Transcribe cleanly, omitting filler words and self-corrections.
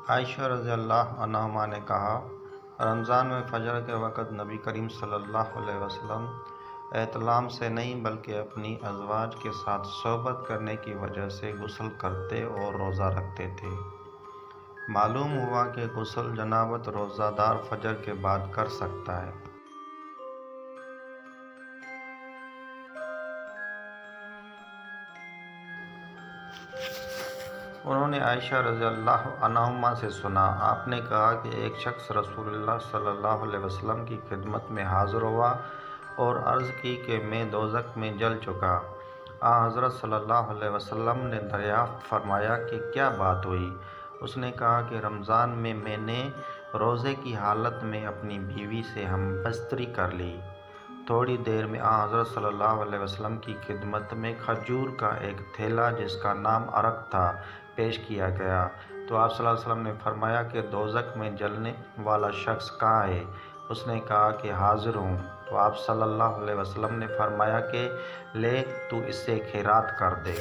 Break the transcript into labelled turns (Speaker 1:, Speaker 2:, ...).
Speaker 1: عائشہ رضی اللہ عنہا نے کہا، رمضان میں فجر کے وقت نبی کریم صلی اللہ علیہ وسلم احتلام سے نہیں بلکہ اپنی ازواج کے ساتھ صحبت کرنے کی وجہ سے غسل کرتے اور روزہ رکھتے تھے۔ معلوم ہوا کہ غسل جنابت روزہ دار فجر کے بعد کر سکتا ہے۔ انہوں نے عائشہ رضی اللہ عنہا سے سنا، آپ نے کہا کہ ایک شخص رسول اللہ صلی اللہ علیہ وسلم کی خدمت میں حاضر ہوا اور عرض کی کہ میں دوزخ میں جل چکا۔ حضرت صلی اللہ علیہ وسلم نے دریافت فرمایا کہ کیا بات ہوئی؟ اس نے کہا کہ رمضان میں میں نے روزے کی حالت میں اپنی بیوی سے ہم بستری کر لی۔ تھوڑی دیر میں حضرت صلی اللہ علیہ وسلم کی خدمت میں کھجور کا ایک تھیلا جس کا نام عرق تھا پیش کیا گیا، تو آپ صلی اللہ علیہ وسلم نے فرمایا کہ دوزخ میں جلنے والا شخص کہاں ہے؟ اس نے کہا کہ حاضر ہوں۔ تو آپ صلی اللہ علیہ وسلم نے فرمایا کہ لے تو اس سے خیرات کر دے۔